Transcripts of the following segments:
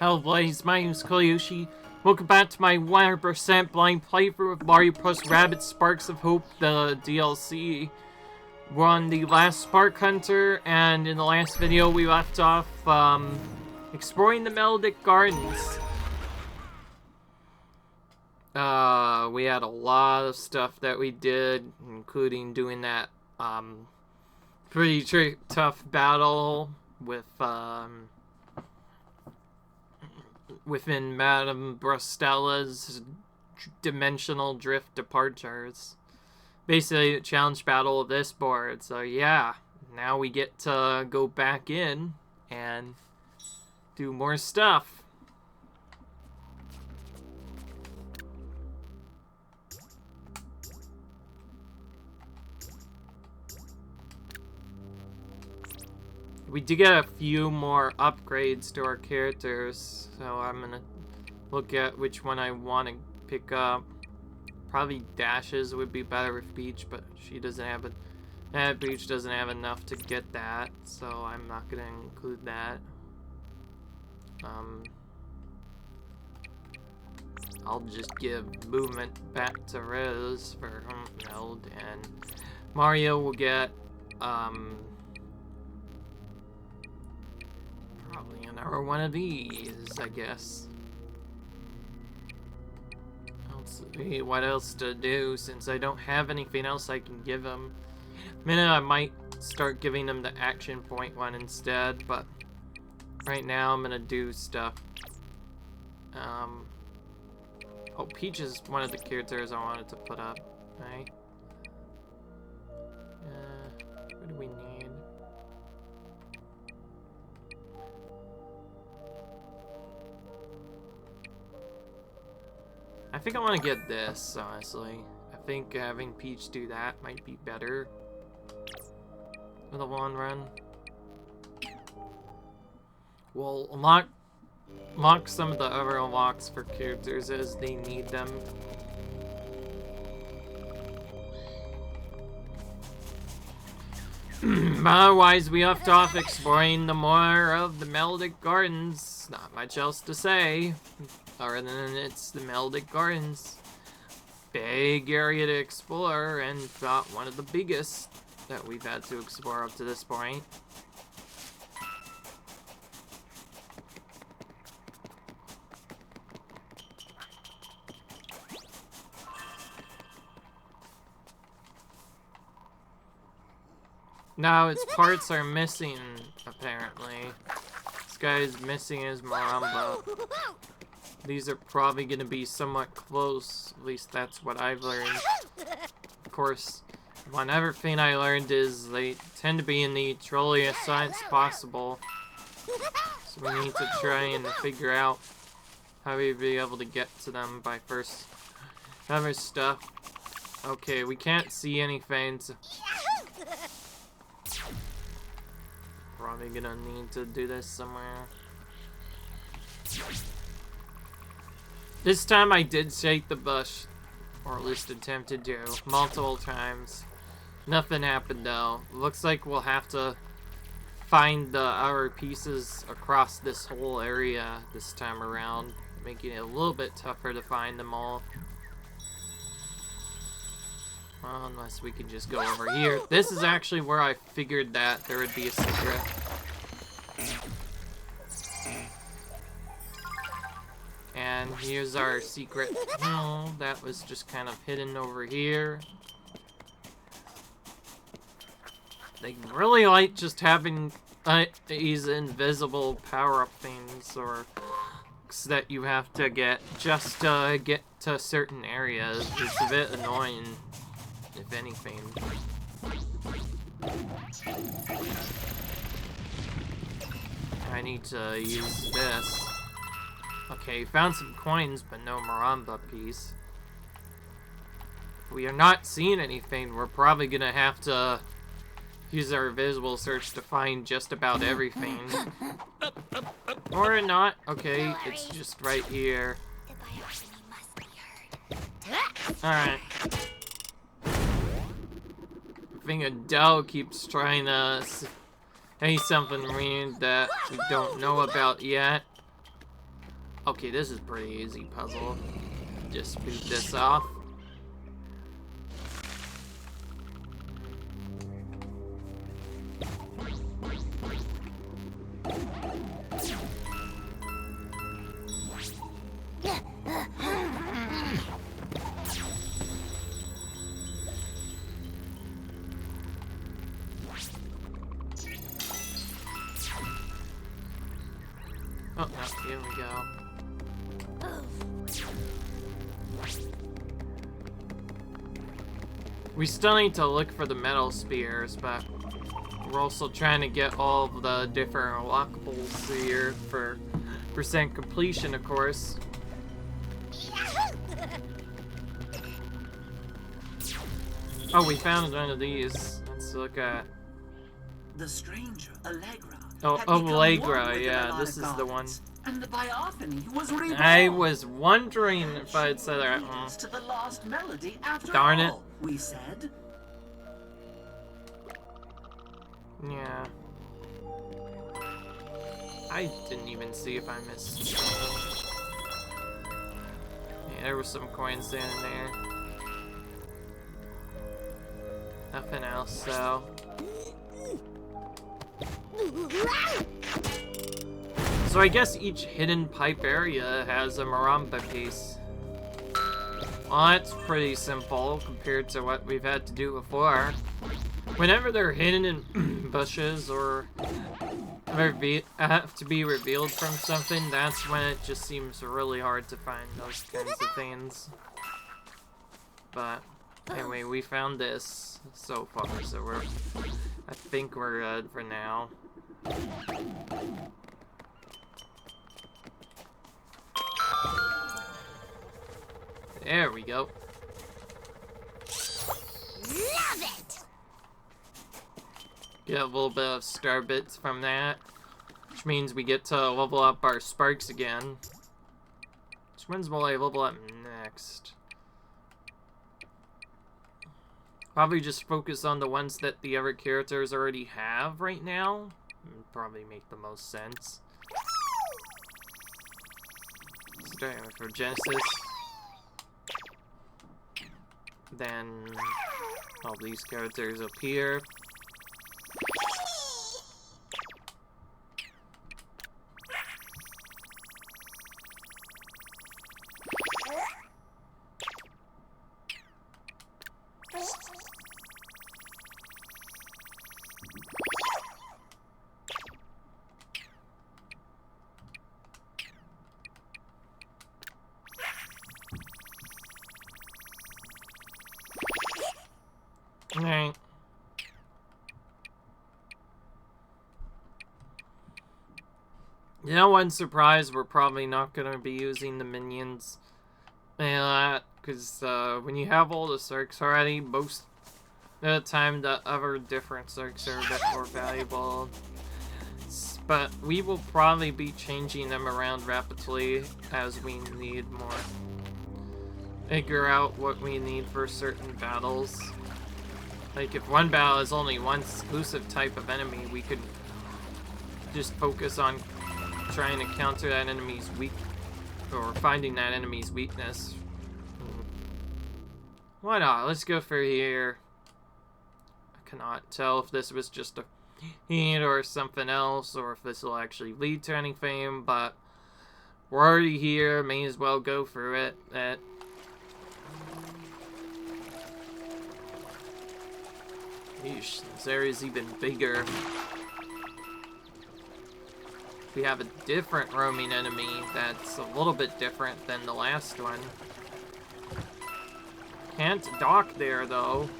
Hello Blaze, my name is Koyoshi. Welcome back to my 100% blind playthrough of Mario Plus Rabbids Sparks of Hope, the DLC. We're on the last Spark Hunter, and in the last video we left off exploring the Melodic Gardens. We had a lot of stuff that we did, including doing that pretty tough battle with within Madame Brustella's dimensional drift departures. Basically, a challenge battle of this board. So yeah, now we get to go back in and do more stuff. We do get a few more upgrades to our characters, so I'm gonna look at which one I want to pick up. Probably Dashes would be better with Peach, but she doesn't have it. Peach doesn't have enough to get that, so I'm not gonna include that. I'll just give movement back to Rose for Meld, and Mario will get probably another one of these, I guess. Let's see what else to do, since I don't have anything else I can give him. I might start giving him the action point one instead, but right now I'm gonna do stuff. Oh, Peach is one of the characters I wanted to put up, right? What do we need? I think I want to get this, honestly. I think having Peach do that might be better in the long run. We'll unlock some of the other unlocks for characters as they need them. Otherwise, we left off exploring the more of the Melodic Gardens. Not much else to say, other than it's the Melodic Gardens. Big area to explore, and about one of the biggest that we've had to explore up to this point. Now its parts are missing, apparently. This guy is missing his Maramba. These are probably going to be somewhat close, at least that's what I've learned. Of course, one other thing I learned is they tend to be in the trolliest science possible. So we need to try and figure out how we'd be able to get to them by first other stuff. Okay, we can't see anything, so probably gonna need to do this somewhere. This time I did shake the bush, or at least attempted to, multiple times. Nothing happened though. Looks like we'll have to find the other pieces across this whole area this time around, making it a little bit tougher to find them all. Well, unless we can just go over here. This is actually where I figured that there would be a secret. And here's our secret. Oh, that was just kind of hidden over here. They really like just having these invisible power-up things, or that you have to get just to get to certain areas. It's a bit annoying, if anything. I need to use this. Okay, found some coins, but no Maramba piece. If we are not seeing anything, we're probably gonna have to use our visual search to find just about everything. Or not. Okay, it's just right here. Alright. I think Adele keeps trying to say something weird that we don't know about yet. Okay, this is pretty easy puzzle. Just boot this off. Oh, no, here we go. We still need to look for the Melospheres, but we're also trying to get all of the different unlockables here for percent completion, of course. Oh, we found one of these. Let's look at... The stranger, Allegra. Oh, had become Allegra, one with yeah, the this is the one. And the biophony was reborn. I was wondering if I'd say that. To the lost melody after Darn all, it. we said. Yeah. I didn't even see if I missed something. Yeah, there was some coins down there. Nothing else, so... So I guess each hidden pipe area has a maramba piece. Well, that's pretty simple compared to what we've had to do before. Whenever they're hidden in bushes or have to be revealed from something, that's when it just seems really hard to find those kinds of things. But anyway, we found this so far, so I think we're good for now. There we go. Love it! Get a little bit of star bits from that, which means we get to level up our sparks again. Which ones will I level up next? Probably just focus on the ones that the other characters already have right now. Would probably make the most sense. Starting with for Genesis. Then all these characters up here. Alright. You know, one surprise, we're probably not going to be using the minions. Because when you have all the circs already, most of the time the other different circs are a bit more valuable. But we will probably be changing them around rapidly as we need more. Figure out what we need for certain battles. Like, if one battle is only one exclusive type of enemy, we could just focus on trying to counter that enemy's or finding that enemy's weakness. Why not? Let's go for here. I cannot tell if this was just a hint or something else, or if this will actually lead to anything, but we're already here, may as well go for it. Yeesh, this area's even bigger. We have a different roaming enemy that's a little bit different than the last one. Can't dock there, though.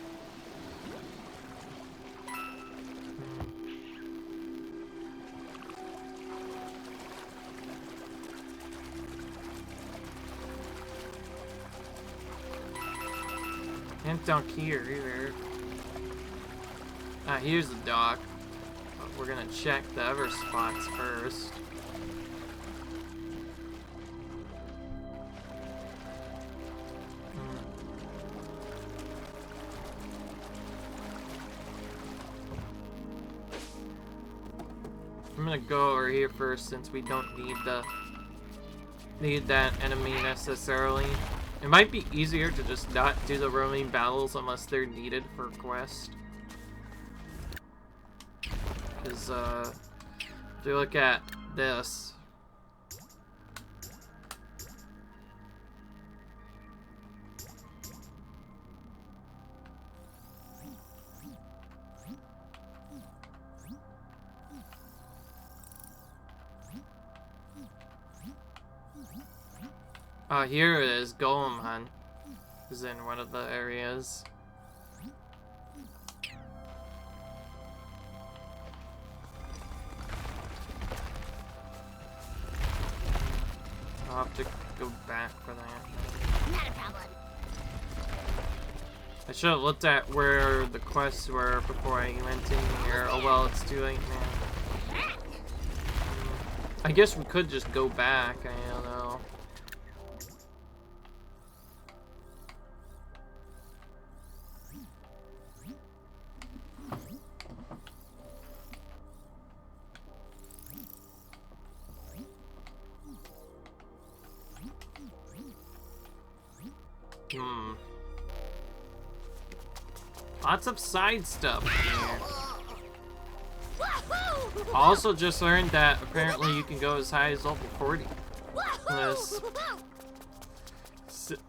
Can't dock here, either. Here's the dock. But we're gonna check the other spots first. I'm gonna go over here first since we don't need the need that enemy necessarily. It might be easier to just not do the roaming battles unless they're needed for quest. Because, if you look at this, here it is, Golem Hunt is in one of the areas. I'll have to go back for that. Not a problem. I should have looked at where the quests were before I went in here. Oh well, it's too late now. I guess we could just go back, I don't know. Lots of side stuff here. Also just learned that apparently you can go as high as level 40 in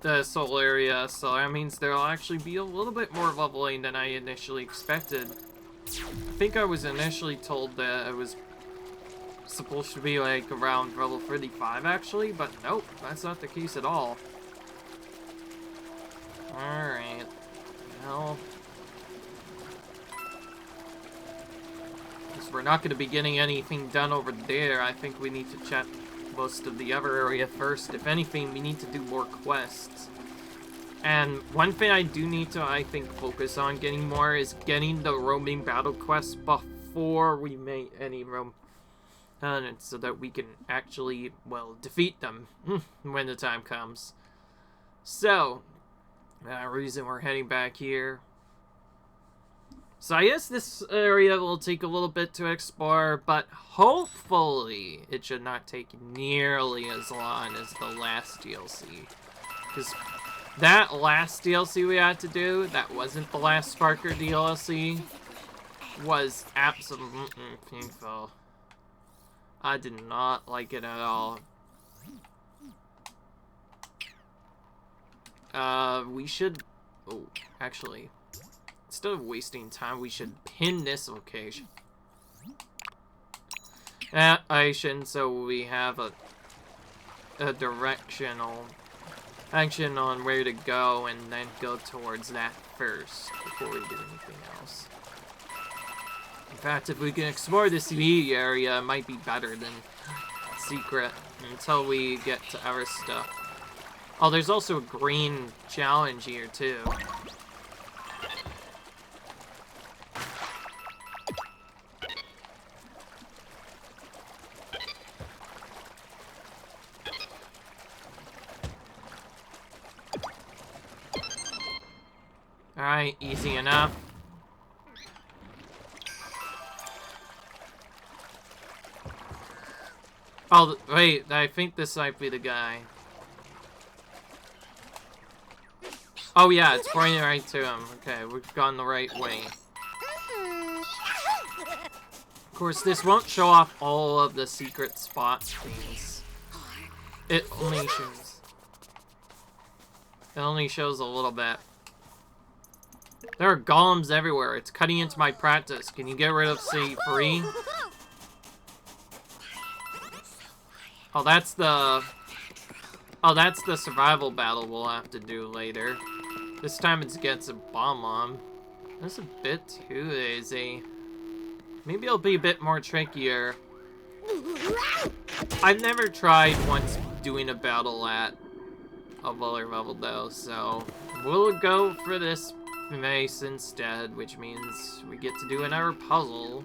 the soul area, so that means there'll actually be a little bit more leveling than I initially expected. I think I was initially told that it was supposed to be like around level 35 actually, but nope, that's not the case at all. Alright, well, we're not going to be getting anything done over there. I think we need to check most of the other area first. If anything, we need to do more quests. And one thing I do need to, I think, focus on getting more is getting the roaming battle quests before we make any roam. So that we can actually, well, defeat them when the time comes. So, reason we're heading back here. So I guess this area will take a little bit to explore, but hopefully it should not take nearly as long as the last DLC. Because that last DLC we had to do, that wasn't the last Sparker DLC, was absolutely painful. I did not like it at all. We should... Oh, actually... Instead of wasting time, we should pin this location. So we have a directional action on where to go, and then go towards that first before we do anything else. In fact, if we can explore this immediate area, it might be better than secret until we get to our stuff. Oh, there's also a green challenge here too. Alright, easy enough. Oh, wait, I think this might be the guy. Oh yeah, it's pointing right to him. Okay, we've gone the right way. Of course, this won't show off all of the secret spot things. It only shows a little bit. There are golems everywhere. It's cutting into my practice. Can you get rid of C3? Oh, that's the survival battle we'll have to do later. This time it gets a bomb on. That's a bit too easy. Maybe it'll be a bit more trickier. I've never tried once doing a battle at a lower level though, so we'll go for this mace instead, which means we get to do another puzzle.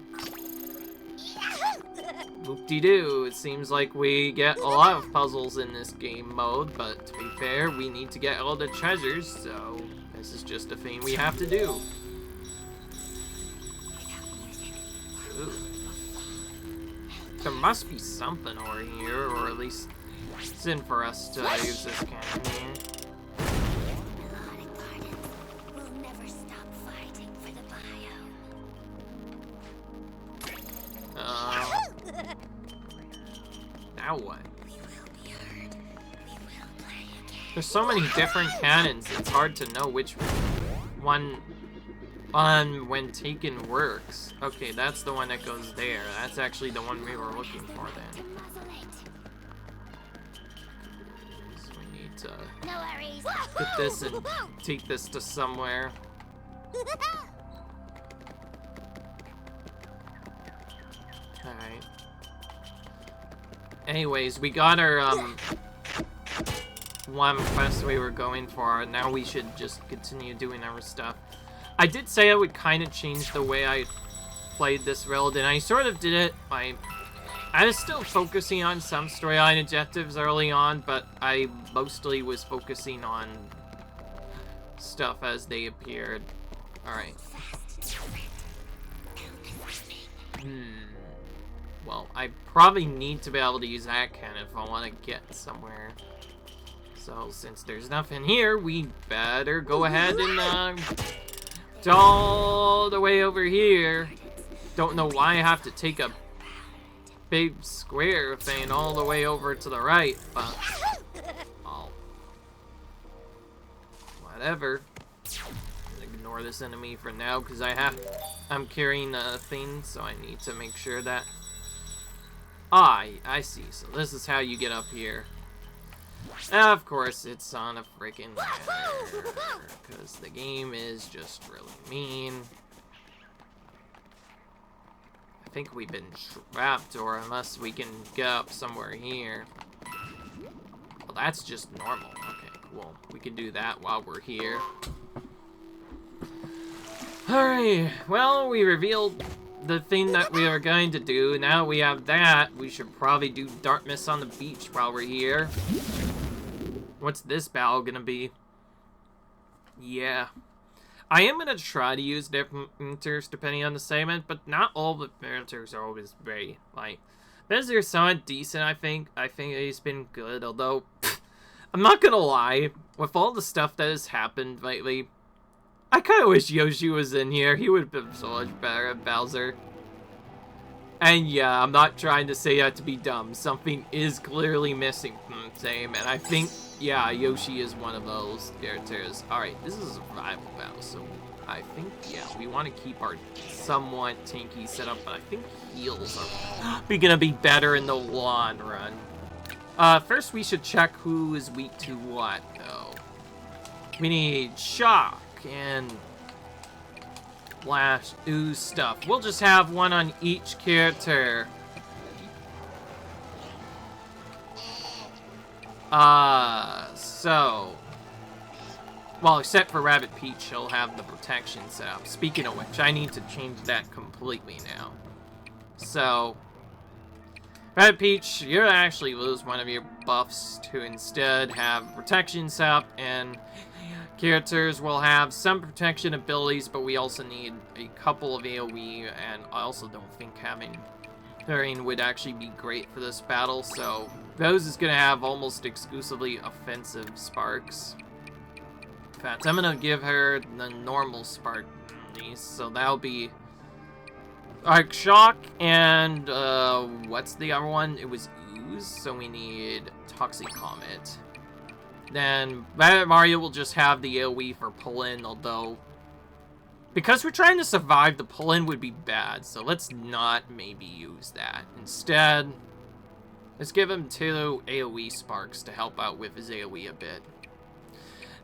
Whoop-de-doo, it seems like we get a lot of puzzles in this game mode, but to be fair, we need to get all the treasures, so this is just a thing we have to do. Ooh. There must be something over here, or at least It's in for us to use this cannon here. Melodic gardens will never stop fighting for the biome. Now what? We will be heard. We will play again. There's so many different cannons, it's hard to know which one on when taken works. Okay, that's the one that goes there. That's actually the one we were looking for then. So we need to No worries. get this and take this to somewhere. Alright. Anyways, we got our one quest we were going for. Now we should just continue doing our stuff. I did say I would kind of change the way I played this build, and I sort of did it. I was still focusing on some storyline objectives early on, but I mostly was focusing on stuff as they appeared. Alright. Well, I probably need to be able to use that cannon if I want to get somewhere. So, since there's nothing here, we better go ahead and, all the way over here. Don't know why I have to take a big square thing all the way over to the right, but I'll... whatever. Ignore this enemy for now, because I'm carrying a thing, so I need to make sure that... I see. So this is how you get up here. Of course, it's on a freaking ladder, because the game is just really mean. I think we've been trapped, or unless we can get up somewhere here. Well, that's just normal. Okay, cool. We can do that while we're here. Alright, well, we revealed the thing that we are going to do. Now we have that. We should probably do Darkness on the beach while we're here. What's this battle gonna be? Yeah. I am gonna try to use different characters depending on the segment, but not all the characters are always very, like... Bezir's somewhat decent, I think. I think he's been good, although... I'm not gonna lie. With all the stuff that has happened lately, I kind of wish Yoshi was in here. He would have been so much better at Bowser. And yeah, I'm not trying to say that to be dumb. Something is clearly missing from the same, and I think, yeah, Yoshi is one of those characters. Alright, this is a survival battle, so I think, yeah, we want to keep our somewhat tanky setup, but I think heals are gonna be better in the long run. First we should check who is weak to what, though. We need Shock and Flash, ooze stuff. We'll just have one on each character. So... Well, except for Rabbid Peach, she'll have the protection set up. Speaking of which, I need to change that completely now. So... Rabbid Peach, you actually lose one of your buffs to instead have protection set up, and... characters will have some protection abilities, but we also need a couple of AoE, and I also don't think having Thurian would actually be great for this battle, so Rose is going to have almost exclusively offensive sparks. In fact, I'm going to give her the normal spark, so that'll be Arc Shock, and what's the other one? It was Ooze, so we need Toxic Comet. Then Mario will just have the AoE for pull-in, although because we're trying to survive, the pull-in would be bad, so let's not maybe use that. Instead, let's give him 2 AoE sparks to help out with his AoE a bit.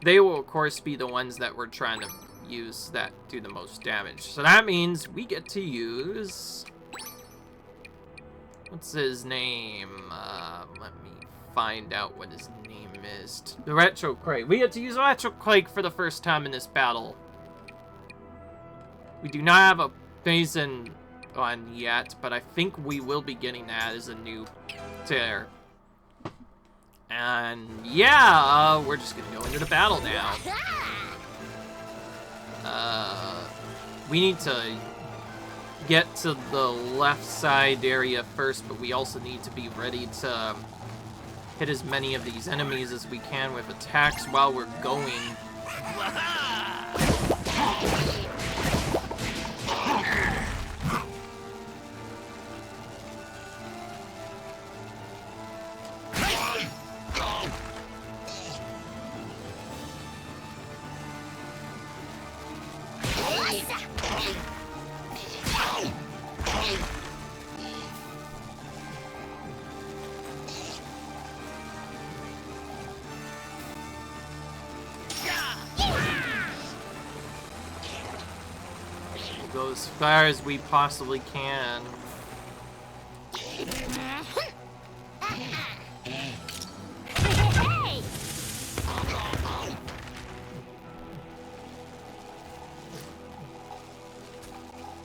They will, of course, be the ones that we're trying to use that do the most damage. So that means we get to use... what's his name? Let me find out what his name is. The Retroquake. We get to use Retroquake for the first time in this battle. We do not have a Basin on yet, but I think we will be getting that as a new tier. And yeah, we're just gonna go into the battle now. We need to get to the left side area first, but we also need to be ready to hit as many of these enemies as we can with attacks while we're going. Go as far as we possibly can.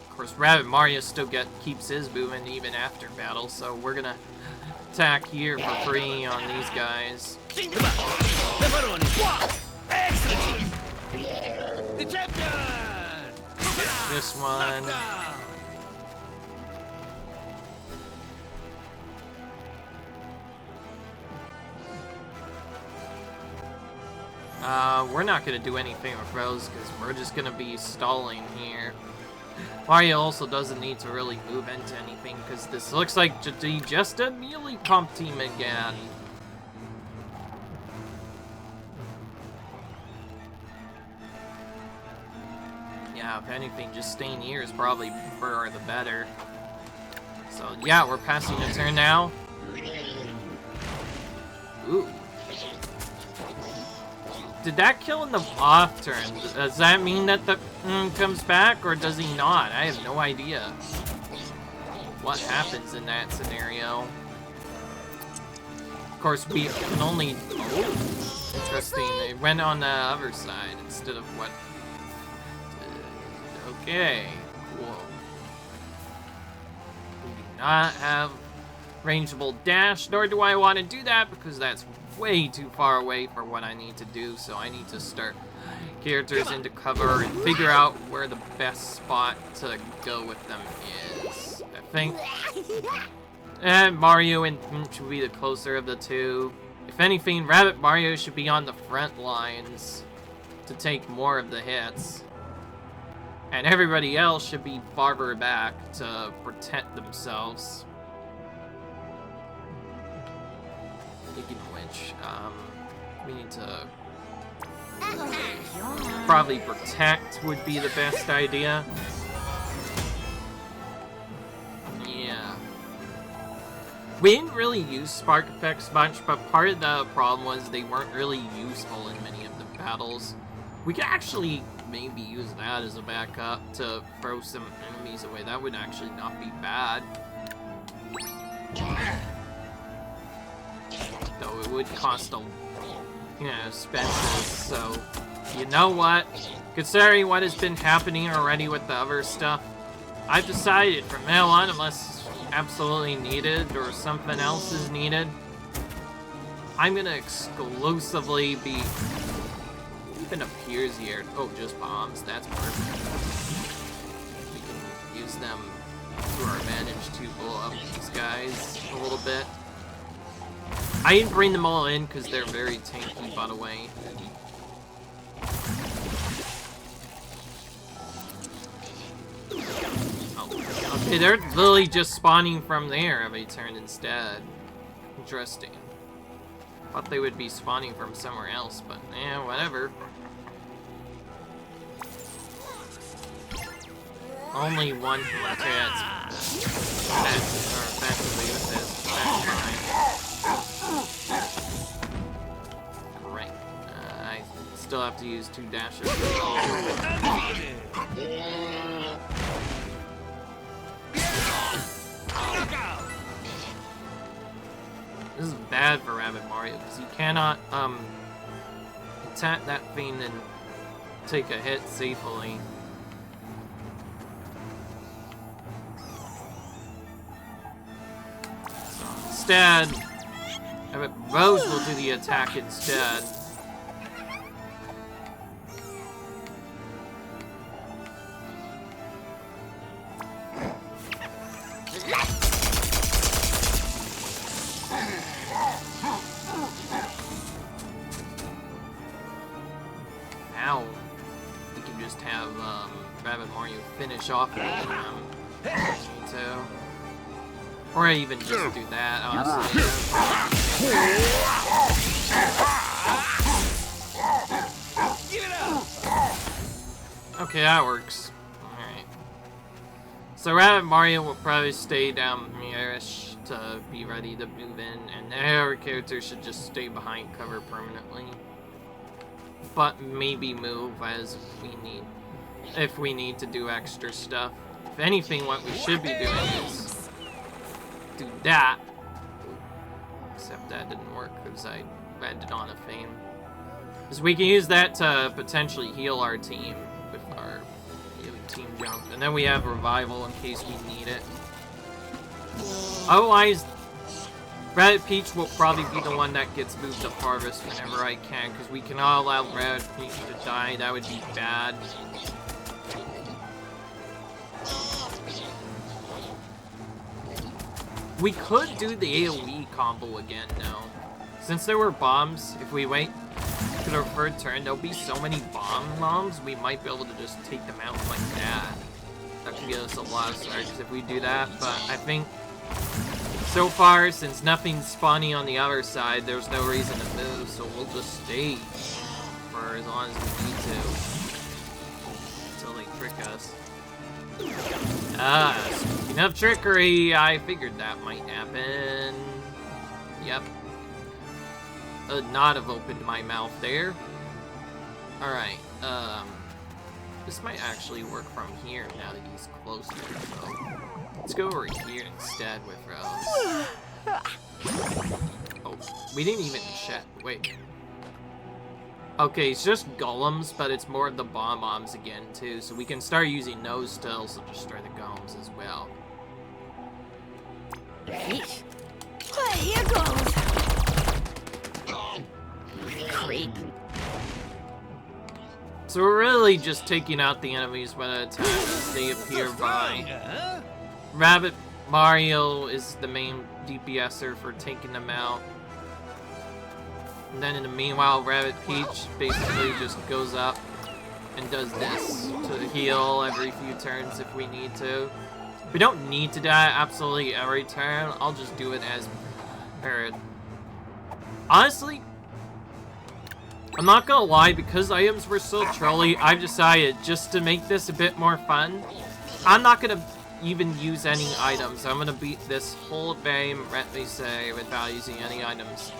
Of course, Rabbid Mario still keeps his movement even after battle, so we're gonna attack here for free on these guys. This one. We're not gonna do anything with Rose because we're just gonna be stalling here. Mario also doesn't need to really move into anything because this looks like just a melee comp team again. Yeah, if anything, just staying here is probably for the better. So yeah, we're passing the turn now. Ooh. Did that kill in the off turn? Does that mean that the comes back, or does he not? I have no idea what happens in that scenario. Of course, we can only... Oh, interesting. They went on the other side instead of what... Okay, cool. We do not have rangeable dash, nor do I want to do that because that's way too far away for what I need to do, so I need to start characters into cover and figure out where the best spot to go with them is. I think Mario and should be the closer of the two. If anything, Rabbid Mario should be on the front lines to take more of the hits. And everybody else should be farther back to protect themselves. Speaking of which, we need to probably protect would be the best idea. Yeah. We didn't really use spark effects much, but part of the problem was they weren't really useful in many of the battles. We could actually maybe use that as a backup to throw some enemies away. That would actually not be bad. Though it would cost expenses, so you know what? Considering what has been happening already with the other stuff, I've decided from now on, unless absolutely needed or something else is needed, I'm gonna exclusively be... Even appears here. Oh, just bombs. That's perfect. We can use them to our advantage to blow up these guys a little bit. I didn't bring them all in because they're very tanky, by the way. Oh, okay, they're literally just spawning from there every turn instead. Interesting. Thought they would be spawning from somewhere else, but whatever. Only one attacks effectively with this. That's fine. Great. I still have to use 2 dashes. This is bad for Rabbid Mario because he cannot attack that thing and take a hit safely. So instead, Rose will do the attack instead. have Rabbid Mario finish off them if we need to. Or I even just do that, honestly. Okay, that works. Alright. So Rabbid Mario will probably stay down here-ish to be ready to move in, and our character should just stay behind cover permanently. But maybe move as we need, if we need to do extra stuff. If anything, what we should be doing is do that. Except that didn't work because I landed on a thing. Because we can use that to potentially heal our team with our team jump. And then we have revival in case we need it. Otherwise, Rabbid Peach will probably be the one that gets moved to Harvest whenever I can, because we cannot allow Rabbid Peach to die. That would be bad. We could do the AoE combo again now. Since there were bombs, if we wait to the third turn, there'll be so many bombs, we might be able to just take them out like that. That could give us a lot of starts if we do that, but I think so far, since nothing's spawning on the other side, there's no reason to move, so we'll just stay for as long as we need to. Until they trick us. Speaking of trickery, I figured that might happen. Yep. Not have opened my mouth there. Alright, this might actually work from here now that he's closer, so let's go over here instead with Rose. Oh, we didn't even check. Wait. Okay, it's just golems, but it's more of the bombs again, too, so we can start using those to also destroy the golems as well. Yeesh. Here goes. Creep. So we're really just taking out the enemies one at a time as they appear by. Rabbid Mario is the main DPSer for taking them out. And then in the meanwhile, Rabbid Peach basically just goes up and does this to heal every few turns if we need to. We don't need to die absolutely every turn. I'll just do it as Parrot. Honestly, I'm not gonna lie, because items were so trolly, I've decided just to make this a bit more fun, I'm not gonna even use any items. I'm gonna beat this whole game, let me say, without using any items.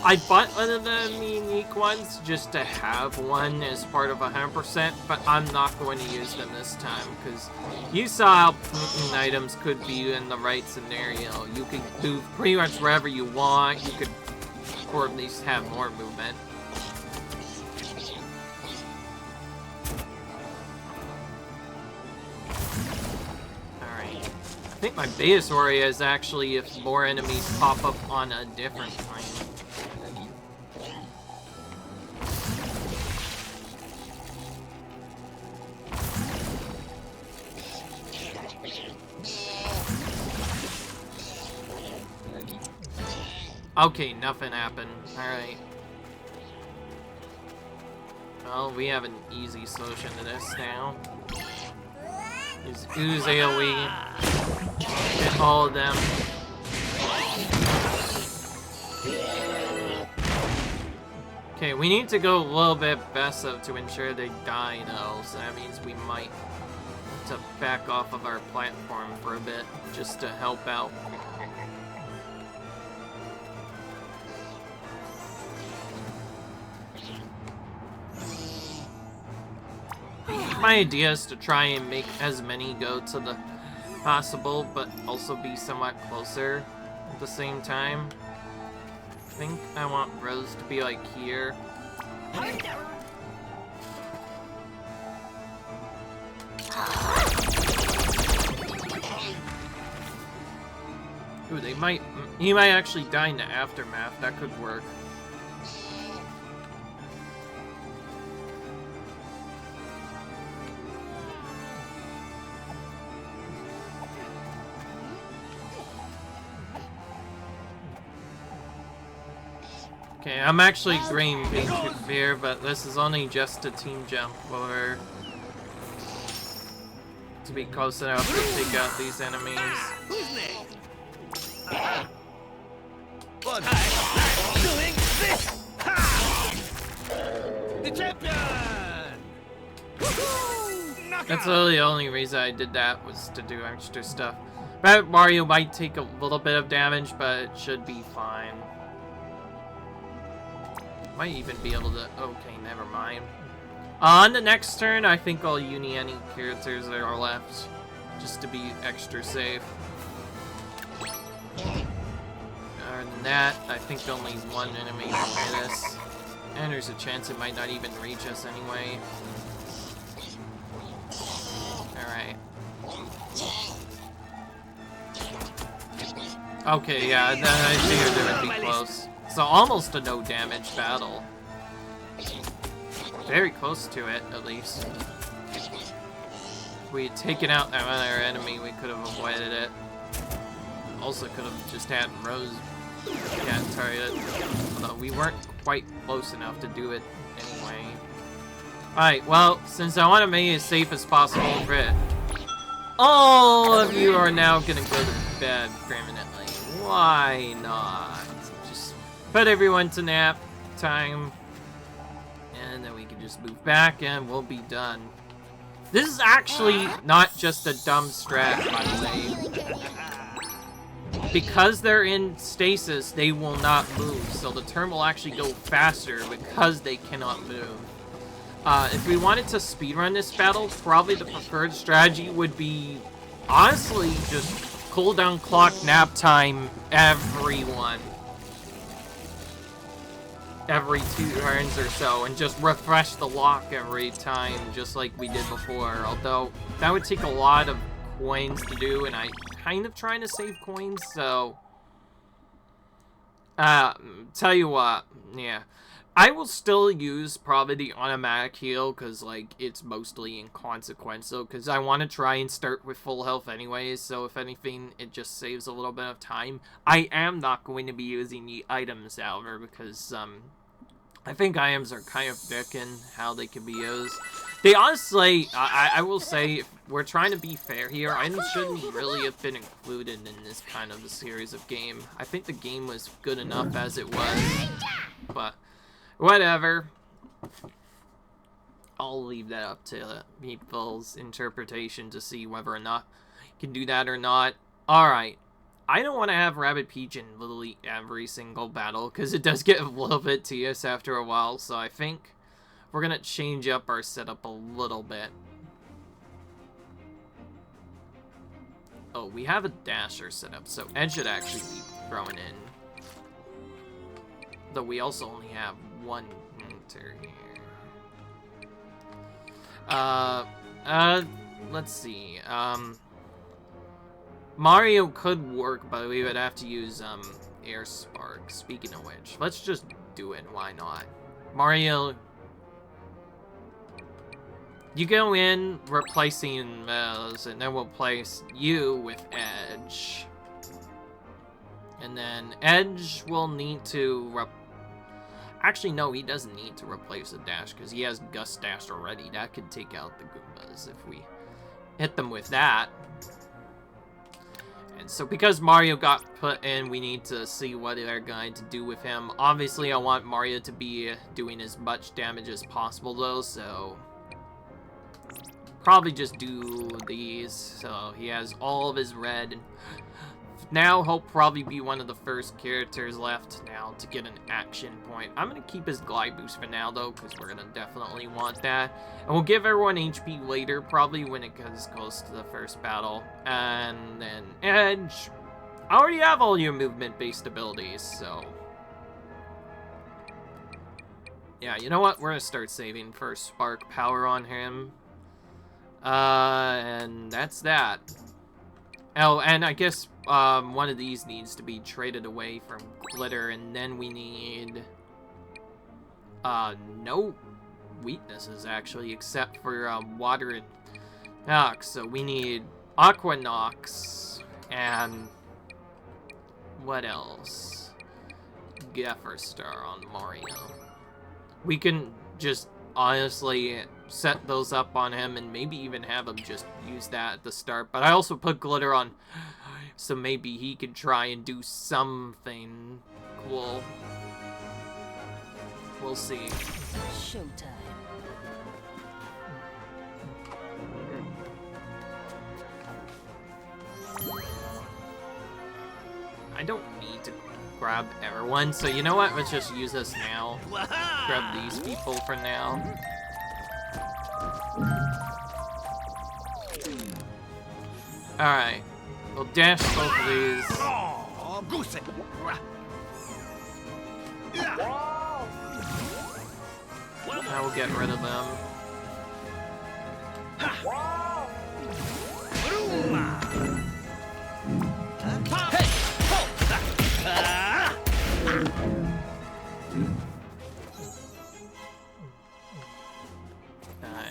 I bought one of the unique ones just to have one as part of 100%, but I'm not going to use them this time, because you saw how items could be in the right scenario. You could move pretty much wherever you want, you could, or at least have more movement. Alright. I think my biggest worry is actually if more enemies pop up on a different plane. Okay, nothing happened. Alright. Well, we have an easy solution to this now. Use Ooze AoE. Hit all of them. Okay, we need to go a little bit faster to ensure they die though, so that means we might have to back off of our platform for a bit, just to help out. My idea is to try and make as many go to the possible, but also be somewhat closer at the same time. I think I want Rose to be like here. Ooh, he might actually die in the aftermath. That could work. Okay, I'm actually green being too fair, but this is only just a team jump, or to be close enough to take out these enemies. Who's next? But I'm doing this! Ha! The champion! That's literally the only reason I did that, was to do extra stuff. Rabbid Mario might take a little bit of damage, but it should be fine. Might even be able to... Okay, never mind. On the next turn, I think I'll uni any characters that are left, just to be extra safe. Other than that, I think only one enemy can do this. And there's a chance it might not even reach us anyway. Alright. Okay, yeah, I figured it would be close. So almost a no damage battle. Very close to it, at least. If we had taken out that other enemy, we could have avoided it. Also could have just had Rose target. Although we weren't quite close enough to do it anyway. Alright, well, since I want to make it as safe as possible for it, all of you are now gonna go to bed permanently. Why not? Just put everyone to nap time, and then we can just move back and we'll be done. This is actually not just a dumb strat, by the way. Because they're in stasis, they will not move, so the turn will actually go faster because they cannot move. If we wanted to speedrun this battle, probably the preferred strategy would be, honestly, just cooldown clock nap time everyone. Every 2 turns or so, and just refresh the lock every time, just like we did before. Although, that would take a lot of coins to do, and I'm kind of trying to save coins, so... tell you what, yeah. I will still use probably the automatic heal, because, like, it's mostly inconsequential, because I want to try and start with full health anyways, so if anything, it just saves a little bit of time. I am not going to be using the items, however, because, I think items are kind of thick in how they can be used. They honestly, I will say, if we're trying to be fair here, items shouldn't really have been included in this kind of a series of game. I think the game was good enough as it was, but... whatever. I'll leave that up to people's interpretation to see whether or not you can do that or not. Alright. I don't want to have Rabbid Peach in literally every single battle, because it does get a little bit tedious after a while, so I think we're going to change up our setup a little bit. Oh, we have a dasher setup, so Ed should actually be thrown in. Though we also only have one enter here. Let's see. Mario could work, but we would have to use, Air Spark. Speaking of which, let's just do it. Why not? Mario, you go in, replacing those, and then we'll place you with Edge. And then Edge will need to actually, no, he doesn't need to replace the dash, because he has Gust Dash already. That could take out the Goombas if we hit them with that. And so because Mario got put in, we need to see what they're going to do with him. Obviously, I want Mario to be doing as much damage as possible, though, so... probably just do these, so he has all of his red. Now he'll probably be one of the first characters left now to get an action point. I'm going to keep his glide boost for now, though, because we're going to definitely want that. And we'll give everyone HP later, probably when it gets close to the first battle. And then Edge. I already have all your movement-based abilities, so... yeah, you know what? We're going to start saving for Spark Power on him. And that's that. Oh, and I guess one of these needs to be traded away from Glitter, and then we need no weaknesses actually, except for Water and Nox. So we need Aqua Nox and what else? Gaffer Star on Mario. We can just honestly set those up on him and maybe even have him just use that at the start. But I also put glitter on, so maybe he could try and do something cool. We'll see. Showtime. I don't need to grab everyone, so you know what? Let's just use this now. Grab these people for now. Alright. We'll dash both of these. Oh, goose. Now we'll get rid of them.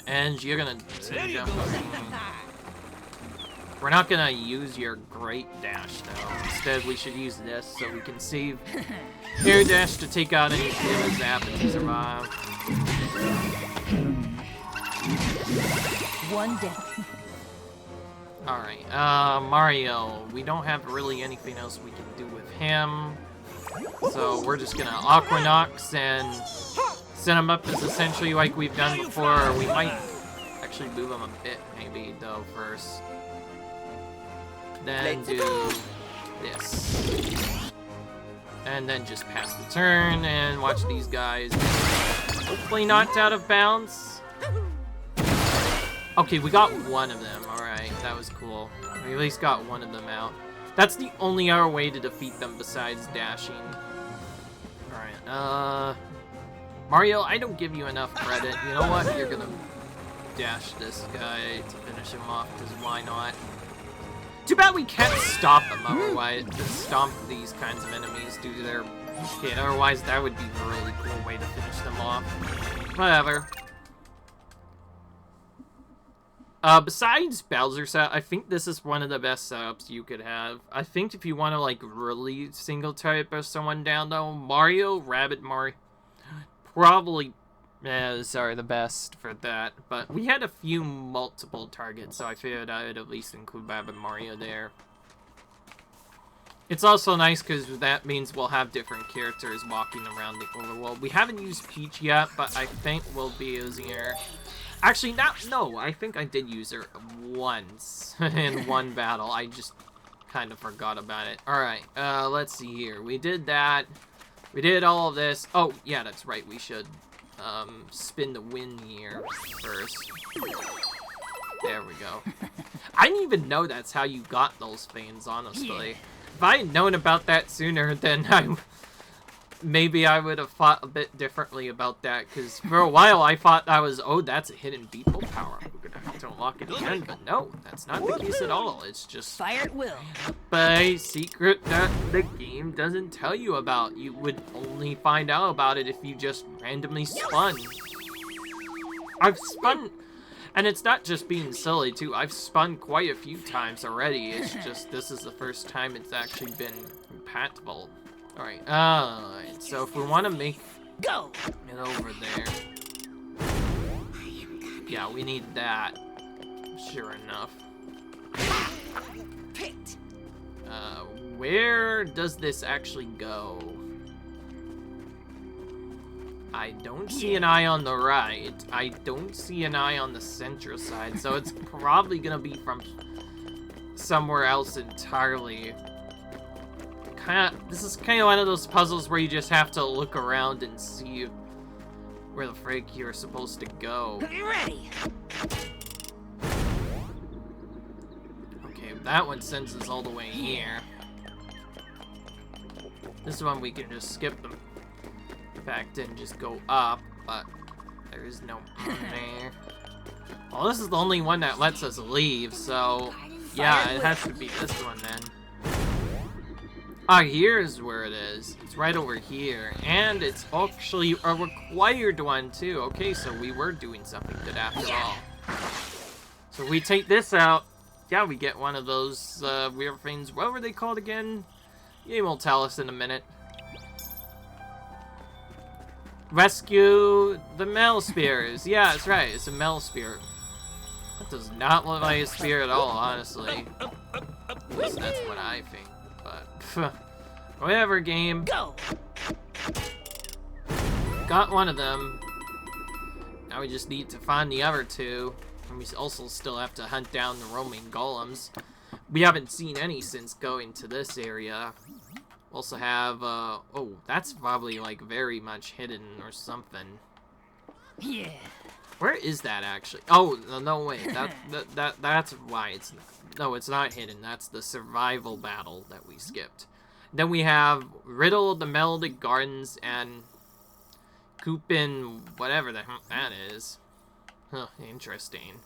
And you're gonna jump up. We're not gonna use your great dash though. Instead, we should use this so we can save air dash to take out any damage zap and survive. One day. Alright, Mario. We don't have really anything else we can do with him. So we're just gonna Aquanox and set him up as essentially like we've done before. We might actually move him a bit, maybe, though, first. Then do this. And then just pass the turn and watch these guys hopefully knocked out of bounds. Okay, we got one of them. Alright, that was cool. We at least got one of them out. That's the only other way to defeat them besides dashing. Alright, Mario, I don't give you enough credit. You know what? You're gonna dash this guy to finish him off, because why not? Too bad we can't stop them, otherwise, to stomp these kinds of enemies due to their... Okay, otherwise that would be a really cool way to finish them off. Whatever. Besides Bowser set, I think this is one of the best setups you could have. I think if you want to, like, really single type someone down, though, Mario, Rabbid Mario, probably, sorry, the best for that. But we had a few multiple targets, so I figured I would at least include Rabbid Mario there. It's also nice because that means we'll have different characters walking around the overworld. We haven't used Peach yet, but I think we'll be using her. Actually, no, I think I did use her once in one battle. I just kind of forgot about it. Alright, let's see here. We did that. We did all of this. Oh, yeah, that's right. We should spin the win here first. There we go. I didn't even know that's how you got those things, honestly. If I had known about that sooner, then maybe I would have thought a bit differently about that, because for a while I thought that was, oh, that's a hidden Beetle power. We're gonna have to unlock it again, but no, that's not the case at all. It's just Fire at will. a secret that the game doesn't tell you about. You would only find out about it if you just randomly spun. I've spun, and it's not just being silly too. I've spun quite a few times already. It's just this is the first time it's actually been impactful. Alright, so if we want to make Go it over there, yeah, we need that, sure enough. picked. Where does this actually go? I don't see an eye on the right. I don't see an eye on the central side, so it's probably gonna be from somewhere else entirely. This is kind of one of those puzzles where you just have to look around and see where the frick you're supposed to go. Ready. Okay, that one sends us all the way here. This one we can just skip the fact and just go up, but there is no one there. Well, this is the only one that lets us leave, so yeah, it has to be this one then. Ah, here's where it is. It's right over here. And it's actually a required one, too. Okay, so we were doing something good after all. So we take this out. Yeah, we get one of those weird things. What were they called again? The game will tell us in a minute. rescue the Melospheres. Yeah, that's right. It's a Melosphere. That does not look like a spear at all, honestly. At least that's what I think. But whatever, game. Go. Got one of them. Now we just need to find the other two. And we also still have to hunt down the roaming golems. We haven't seen any since going to this area. Also have, oh, that's probably, like, very much hidden or something. Yeah. Where is that, actually? Oh, no, wait. That's why it's... No, it's not hidden. That's the survival battle that we skipped. Then we have Riddle of the Melodic Gardens and Coopin, whatever the heck that is. Huh, interesting.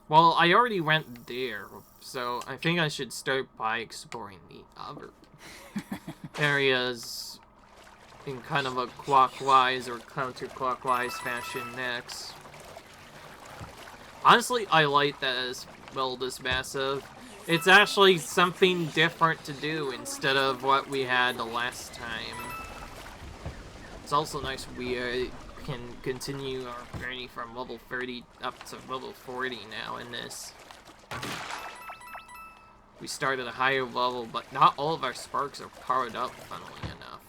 Well, I already went there, so I think I should start by exploring the other areas in kind of a clockwise or counterclockwise fashion next. Honestly, I like that as well, this massive. It's actually something different to do instead of what we had the last time. It's also nice we can continue our journey from level 30 up to level 40 now in this. We start at a higher level, but not all of our sparks are powered up, funnily enough.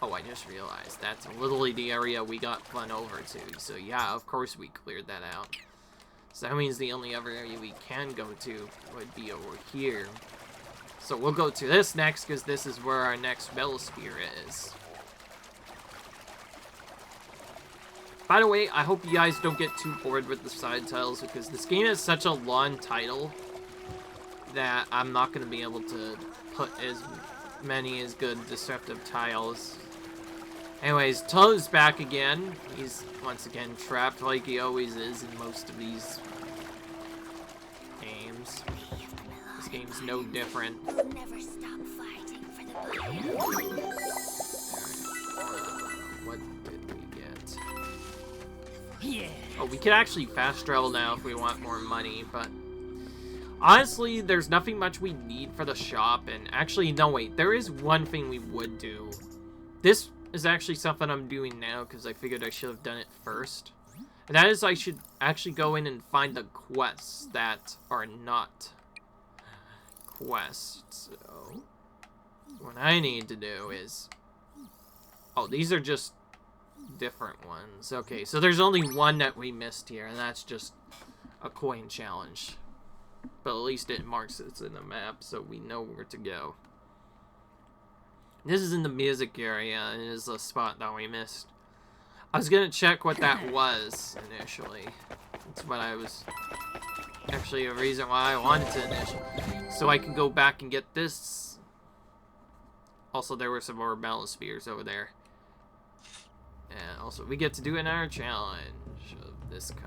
Oh, I just realized that's literally the area we got run over to. So yeah, of course we cleared that out. So that means the only other area we can go to would be over here. So we'll go to this next, because this is where our next Melosphere is. By the way, I hope you guys don't get too bored with the side titles, because this game is such a long title that I'm not going to be able to put as many as good disruptive tiles. Anyways, Toad's back again. He's once again trapped like he always is in most of these games. This game's no different. We'll never stop fighting for the bio. What did we get? Yeah. Oh, we can actually fast travel now if we want more money, but honestly, there's nothing much we need for the shop, and actually, no, wait, there is one thing we would do. This is actually something I'm doing now, because I figured I should have done it first. And that is, I should actually go in and find the quests that are not quests. So, what I need to do is... Oh, these are just different ones. Okay, so there's only one that we missed here, and that's just a coin challenge. But at least it marks it's in the map, so we know where to go. This is in the music area, and it is a spot that we missed. I was gonna check what that was initially. That's what I was... Actually, a reason why I wanted to initially. So I can go back and get this. Also, there were some more Melospheres over there. And also, we get to do another challenge of this kind.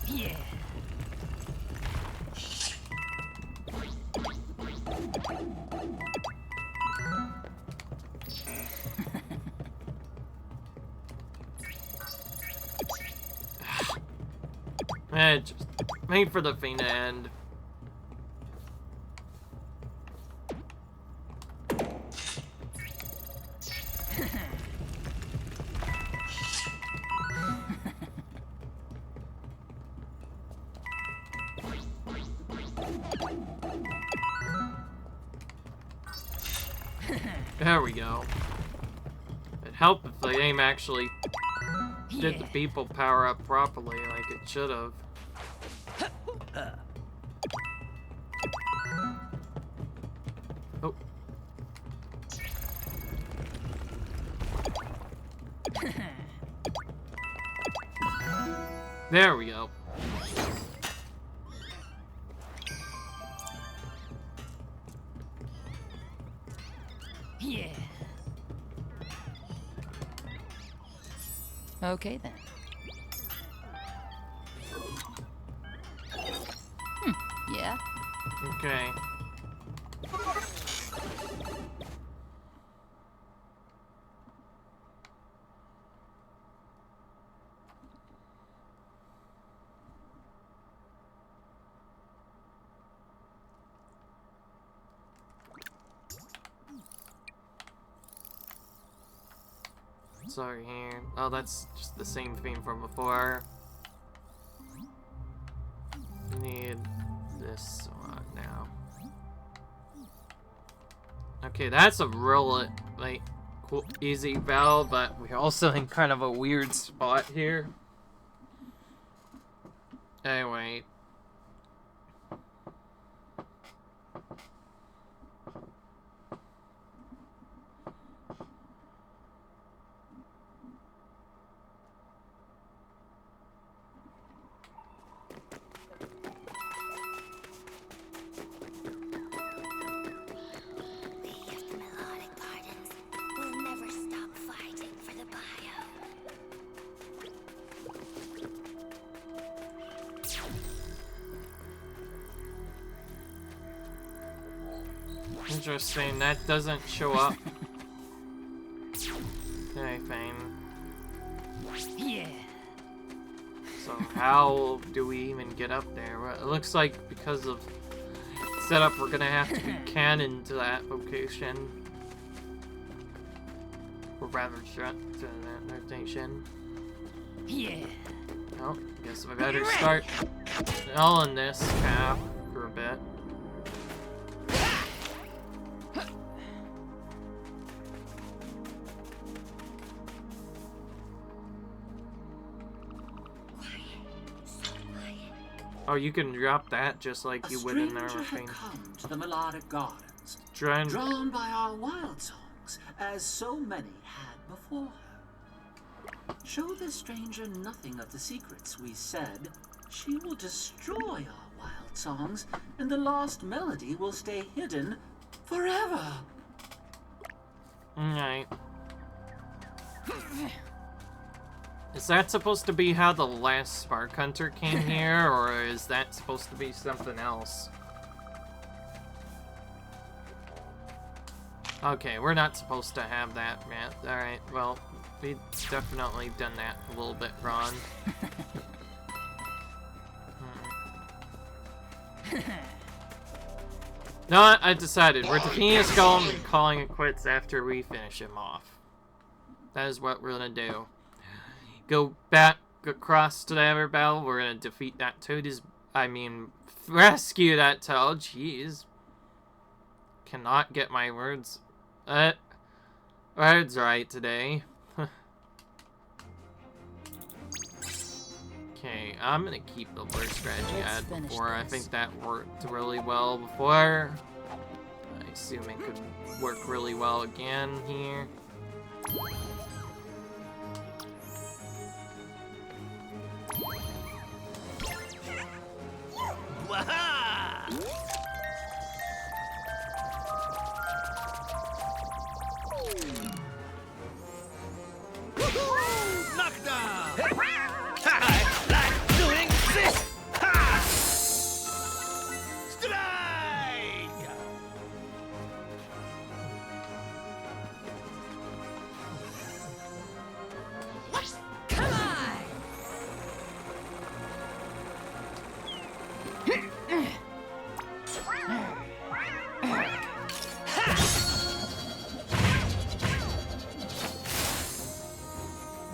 Yeah. Just wait for the thing to end. There we go. It'd help if the game actually did the people power up properly like it should have. Oh. There we go. Yeah. Okay then. Yeah. Okay. Sorry here. Oh, that's just the same theme from before. Need this one now. Okay, that's a real, like, cool, easy battle, but we're also in kind of a weird spot here. Anyway. Interesting, that doesn't show up. Okay, fine. Yeah. So how do we even get up there? Well, it looks like because of setup, we're gonna have to be cannon to that location. Or rather, shut to that location. Yeah. Well, I guess I better start on this path for a bit. Oh, you can drop that just like you would in A stranger our had thing. come to the melodic gardens, Drawn. drawn by our wild songs, as so many had before her. Show this stranger nothing of the secrets we said, she will destroy our wild songs, and the lost melody will stay hidden forever. Alright. Is that supposed to be how the last Spark Hunter came here, or is that supposed to be something else? Okay, we're not supposed to have that, man. Alright, well, we've definitely done that a little bit wrong. No, I decided. We're defeating his golem and calling it quits after we finish him off. That is what we're gonna do. Go back across to the other battle. We're gonna defeat that toad. Rescue that toad. Jeez. Cannot get my words right today. Okay, I'm gonna keep the worst strategy I had before. I think that worked really well before. I assume it could work really well again here. Waha! Woohoo! Knockdown! I like doing this! Ha! Strike! Come on!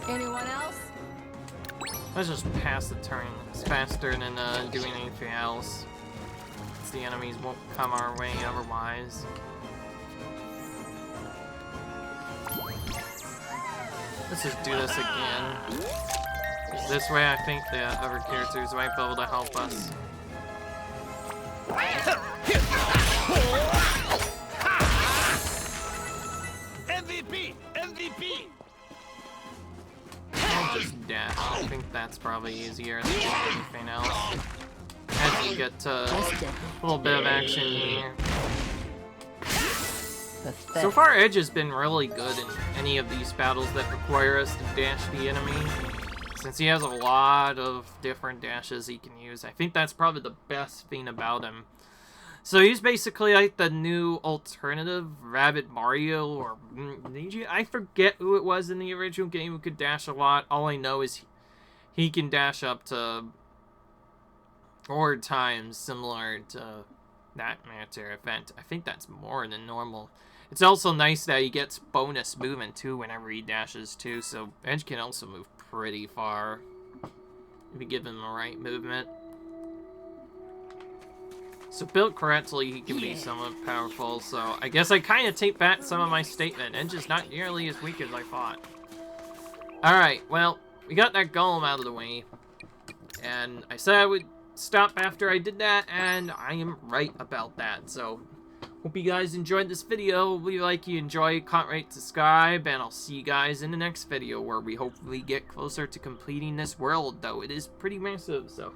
Anyone else? Let's just pass the turn. It's faster than doing anything else. The enemies won't come our way otherwise. Let's just do this again. 'Cause this way I think the other characters might be able to help us. MVP! MVP! I'll just dash. I think that's probably easier than anything else. As you get a little bit of action here. So far, Edge has been really good in any of these battles that require us to dash the enemy. Since he has a lot of different dashes he can use. I think that's probably the best thing about him. So he's basically like the new alternative Rabbid Mario or Luigi. I forget who it was in the original game who could dash a lot. All I know is he can dash up to 4 times similar to that matter event. I think that's more than normal. It's also nice that he gets bonus movement too whenever he dashes too, so Edge can also move pretty far if you give him the right movement. So built correctly, he can be somewhat powerful, so I guess I kind of take back some of my statement. Edge is not nearly as weak as I thought. Alright, well, we got that golem out of the way. And I said I would stop after I did that, and I am right about that. So, hope you guys enjoyed this video. Leave a like you enjoy, comment, rate, subscribe, and I'll see you guys in the next video where we hopefully get closer to completing this world, though it is pretty massive, so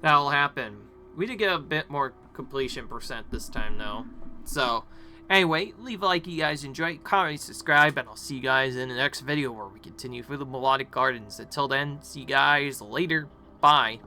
that'll happen. We did get a bit more completion percent this time, though. So, anyway, leave a like you guys enjoy, comment, subscribe, and I'll see you guys in the next video where we continue through the Melodic Gardens. Until then, see you guys later. Bye.